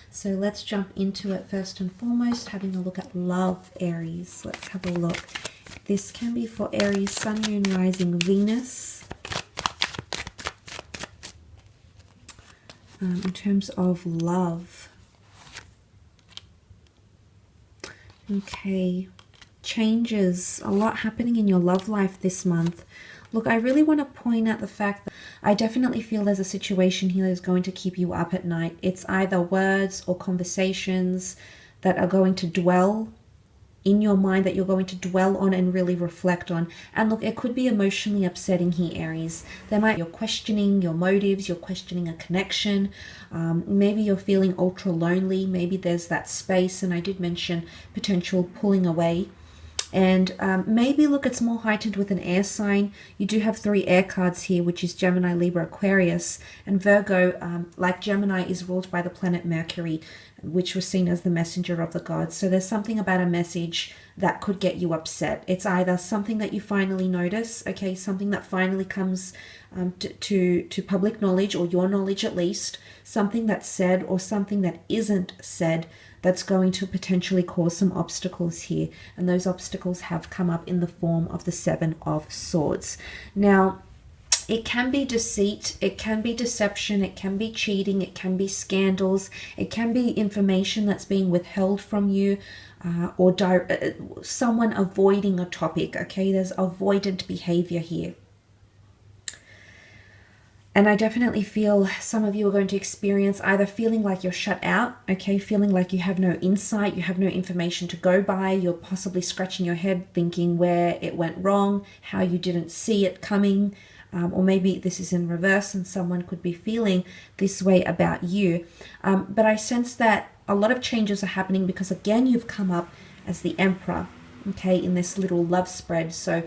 So let's jump into it first and foremost, having a look at love, Aries. Let's have a look. This can be for Aries, Sun, Moon, Rising, Venus. In terms of love. Okay. Changes. A lot happening in your love life this month. Look, I really want to point out the fact that I definitely feel there's a situation here that's going to keep you up at night. It's either words or conversations that are going to dwell in your mind, that you're going to dwell on and really reflect on. And look, it could be emotionally upsetting here, Aries. You're questioning your motives, you're questioning a connection. Maybe you're feeling ultra lonely. Maybe there's that space, and I did mention potential pulling away. And maybe, look, it's more heightened with an air sign. You do have 3 air cards here, which is Gemini, Libra, Aquarius. And Virgo, like Gemini, is ruled by the planet Mercury, which was seen as the messenger of the gods. So there's something about a message that could get you upset. It's either something that you finally notice, okay, something that finally comes to public knowledge, or your knowledge at least, something that's said or something that isn't said, that's going to potentially cause some obstacles here. And those obstacles have come up in the form of the 7 of Swords. Now, it can be deceit, it can be deception, it can be cheating, it can be scandals, it can be information that's being withheld from you, or someone avoiding a topic, okay? There's avoidant behavior here. And I definitely feel some of you are going to experience either feeling like you're shut out, okay, feeling like you have no insight, you have no information to go by, you're possibly scratching your head thinking where it went wrong, how you didn't see it coming, or maybe this is in reverse and someone could be feeling this way about you. But I sense that a lot of changes are happening because, again, you've come up as the Emperor, okay, in this little love spread. So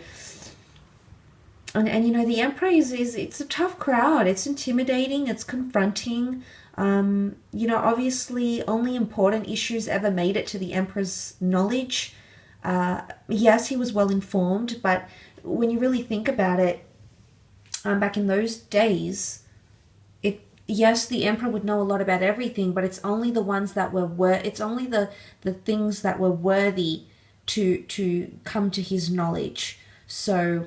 And you know, the Emperor it's a tough crowd. It's intimidating. It's confronting. You know, obviously only important issues ever made it to the Emperor's knowledge. Yes, he was well informed, but when you really think about it, back in those days, yes, the Emperor would know a lot about everything, but it's only the ones that it's only the things that were worthy to come to his knowledge. So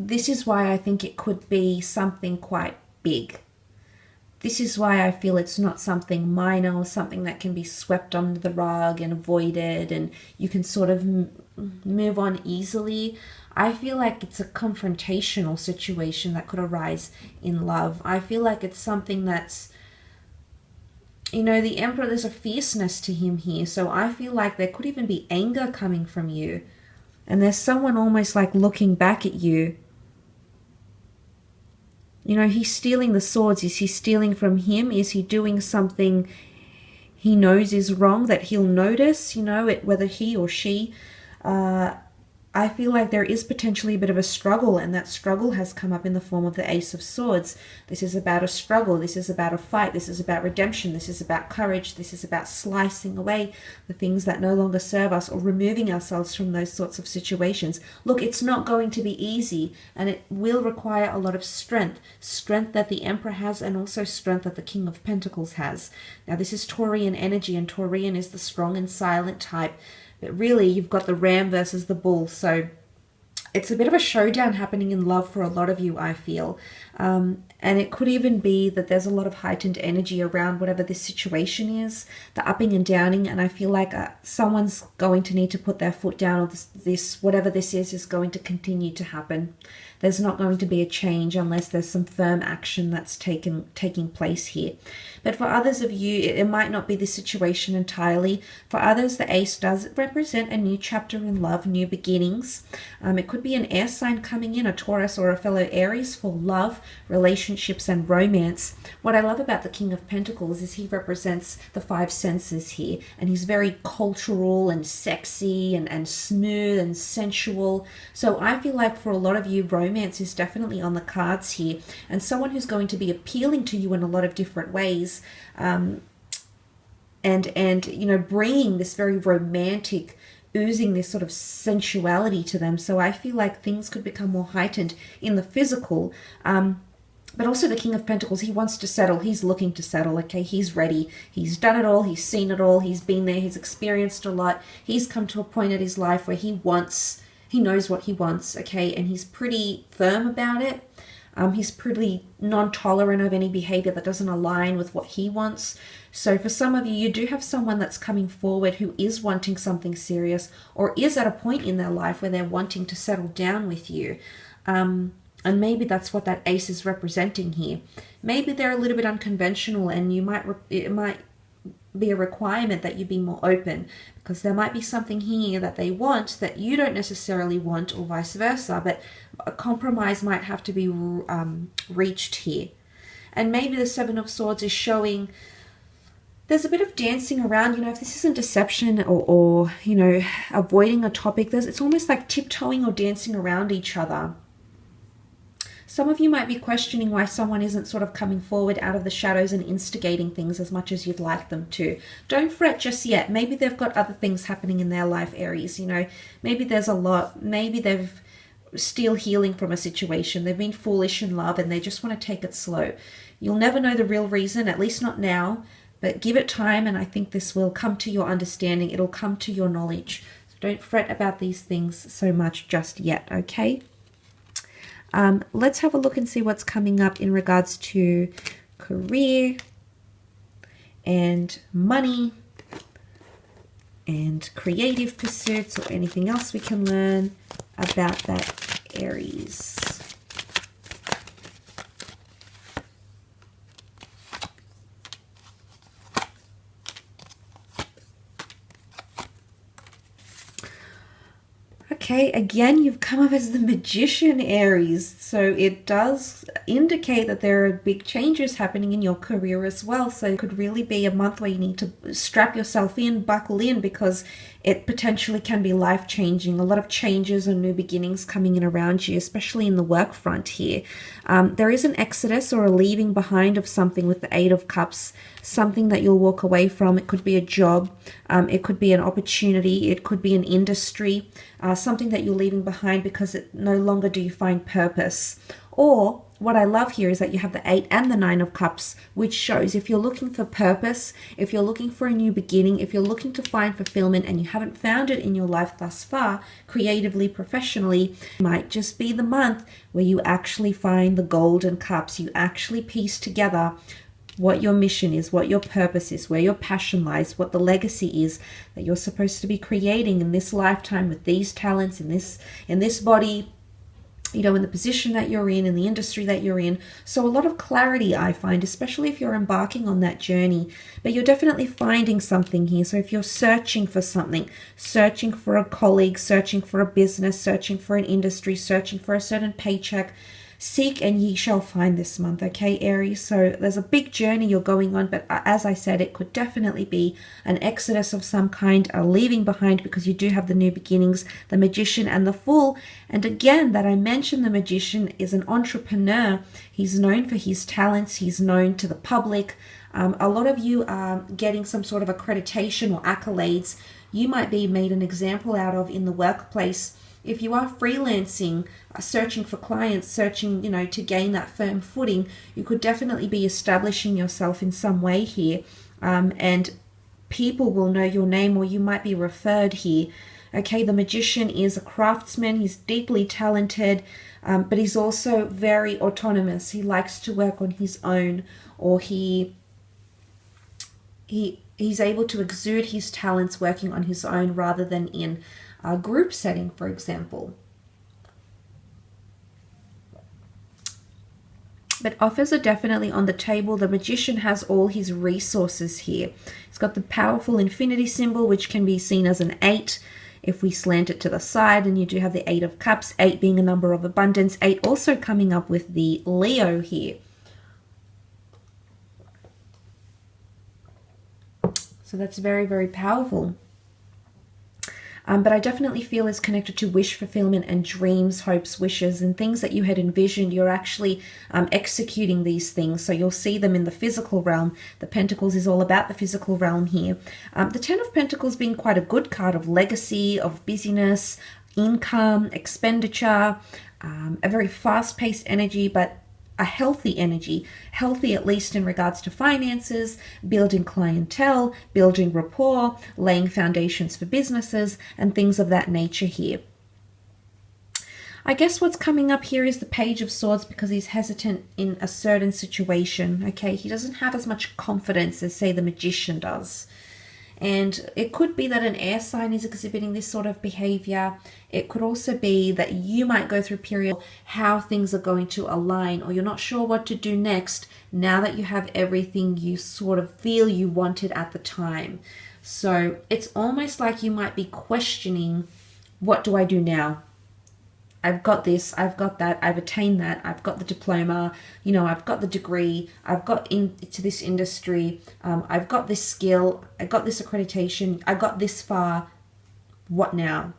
this is why I think it could be something quite big. This is why I feel it's not something minor or something that can be swept under the rug and avoided and you can sort of move on easily. I feel like it's a confrontational situation that could arise in love. I feel like it's something that's, you know, the Emperor, there's a fierceness to him here. So I feel like there could even be anger coming from you. And there's someone almost like looking back at you. You know, he's stealing the swords. Is he stealing from him? Is he doing something he knows is wrong that he'll notice, you know, whether he or she? I feel like there is potentially a bit of a struggle, and that struggle has come up in the form of the Ace of Swords. This is about a struggle. This is about a fight. This is about redemption. This is about courage. This is about slicing away the things that no longer serve us or removing ourselves from those sorts of situations. Look, it's not going to be easy, and it will require a lot of strength. Strength that the Emperor has, and also strength that the King of Pentacles has. Now, this is Taurian energy, and Taurian is the strong and silent type. But really, you've got the ram versus the bull. So it's a bit of a showdown happening in love for a lot of you, I feel. And it could even be that there's a lot of heightened energy around whatever this situation is, the upping and downing. And I feel like someone's going to need to put their foot down, or this whatever this is going to continue to happen. There's not going to be a change unless there's some firm action that's taking place here. But for others of you, it might not be the situation entirely. For others, the Ace does represent a new chapter in love, new beginnings. It could be an air sign coming in, a Taurus or a fellow Aries, for love, relationships, and romance. What I love about the King of Pentacles is he represents the 5 senses here, and he's very cultural and sexy and smooth and sensual. So I feel like for a lot of you, romance is definitely on the cards here, and someone who's going to be appealing to you in a lot of different ways, and you know, bringing this very romantic, oozing this sort of sensuality to them. So I feel like things could become more heightened in the physical. But also the King of Pentacles, he wants to settle. He's looking to settle, okay? He's ready. He's done it all. He's seen it all. He's been there. He's experienced a lot. He's come to a point in his life where he knows what he wants, okay? And he's pretty firm about it. He's pretty non-tolerant of any behavior that doesn't align with what he wants. So for some of you, you do have someone that's coming forward who is wanting something serious, or is at a point in their life where they're wanting to settle down with you. And maybe that's what that ace is representing here. Maybe they're a little bit unconventional, and it might be a requirement that you be more open, because there might be something here that they want that you don't necessarily want, or vice versa, but a compromise might have to be reached here. And maybe the Seven of Swords is showing there's a bit of dancing around, you know, if this isn't deception or you know, avoiding a topic, it's almost like tiptoeing or dancing around each other. Some of you might be questioning why someone isn't sort of coming forward out of the shadows and instigating things as much as you'd like them to. Don't fret just yet. Maybe they've got other things happening in their life, Aries. You know, maybe there's a lot. Maybe they've still healing from a situation. They've been foolish in love and they just want to take it slow. You'll never know the real reason, at least not now, but give it time, and I think this will come to your understanding. It'll come to your knowledge. So don't fret about these things so much just yet, okay? Let's have a look and see what's coming up in regards to career and money and creative pursuits, or anything else we can learn about that, Aries. Okay, again, you've come up as the Magician, Aries. So it does indicate that there are big changes happening in your career as well. So it could really be a month where you need to strap yourself in, buckle in, because it potentially can be life-changing. A lot of changes and new beginnings coming in around you, especially in the work front here. There is an exodus or a leaving behind of something with the Eight of Cups, something that you'll walk away from. It could be a job, it could be an opportunity, it could be an industry, something that you're leaving behind because no longer do you find purpose. Or what I love here is that you have the 8 and the 9 of Cups, which shows if you're looking for purpose, if you're looking for a new beginning, if you're looking to find fulfillment and you haven't found it in your life thus far, creatively, professionally, it might just be the month where you actually find the golden cups. You actually piece together what your mission is, what your purpose is, where your passion lies, what the legacy is that you're supposed to be creating in this lifetime with these talents, in this body, you know, in the position that you're in the industry that you're in. So a lot of clarity, I find, especially if you're embarking on that journey. But you're definitely finding something here. So if you're searching for something, searching for a colleague, searching for a business, searching for an industry, searching for a certain paycheck, seek and ye shall find this month, okay, Aries? So there's a big journey you're going on, but as I said, it could definitely be an exodus of some kind, a leaving behind, because you do have the new beginnings, the Magician and the Fool. And again, that I mentioned, the Magician is an entrepreneur. He's known for his talents. He's known to the public. A lot of you are getting some sort of accreditation or accolades. You might be made an example out of in the workplace. If you are freelancing, searching for clients, searching, you know, to gain that firm footing, you could definitely be establishing yourself in some way here, and people will know your name, or you might be referred here. Okay, the Magician is a craftsman. He's deeply talented, but he's also very autonomous. He likes to work on his own, or he's able to exude his talents working on his own rather than in a group setting, for example. But offers are definitely on the table. The Magician has all his resources here. He's got the powerful infinity symbol, which can be seen as an 8 if we slant it to the side, and you do have the 8 of Cups, 8 being a number of abundance, 8 also coming up with the Leo here. So that's very, very powerful. But I definitely feel is connected to wish fulfillment and dreams, hopes, wishes, and things that you had envisioned. You're actually executing these things. So you'll see them in the physical realm. The Pentacles is all about the physical realm here. The 10 of Pentacles being quite a good card of legacy, of busyness, income, expenditure, a very fast-paced energy, but a healthy energy, healthy at least in regards to finances, building clientele, building rapport, laying foundations for businesses, and things of that nature here. I guess what's coming up here is the Page of Swords because he's hesitant in a certain situation, okay? He doesn't have as much confidence as, say, the Magician does. And it could be that an air sign is exhibiting this sort of behavior. It could also be that you might go through a period how things are going to align, or you're not sure what to do next now that you have everything you sort of feel you wanted at the time. So it's almost like you might be questioning, what do I do now? I've got this, I've got that, I've attained that, I've got the diploma, you know, I've got the degree, I've got into this industry, I've got this skill, I got this accreditation, I got this far. What now?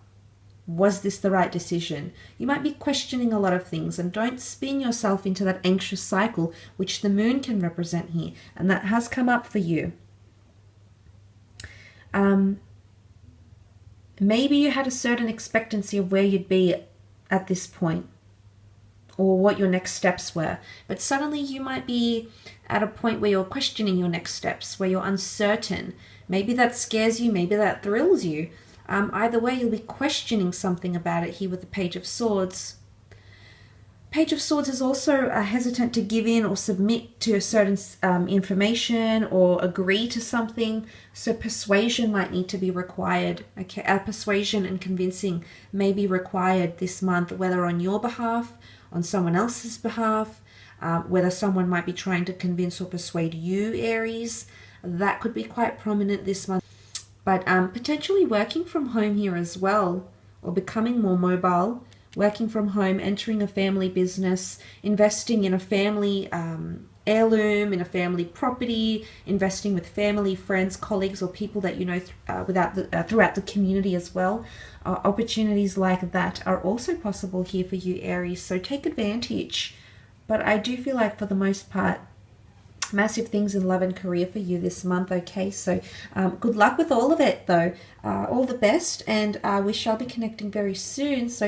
Was this the right decision? You might be questioning a lot of things, and don't spin yourself into that anxious cycle, which the moon can represent here, and that has come up for you. Maybe you had a certain expectancy of where you'd be at this point, or what your next steps were, but suddenly you might be at a point where you're questioning your next steps, where you're uncertain. Maybe that scares you, maybe that thrills you. Either way, you'll be questioning something about it here with the Page of Swords. Page of Swords is also hesitant to give in or submit to a certain information or agree to something, so persuasion might need to be required. Okay, persuasion and convincing may be required this month, whether on your behalf, on someone else's behalf, whether someone might be trying to convince or persuade you, Aries. That could be quite prominent this month. But potentially working from home here as well, or becoming more mobile. Working from home, entering a family business, investing in a family heirloom, in a family property, investing with family, friends, colleagues, or people that you know throughout the community as well. Opportunities like that are also possible here for you, Aries, so take advantage. But I do feel like for the most part, massive things in love and career for you this month, okay? So good luck with all of it, though. All the best, and we shall be connecting very soon. So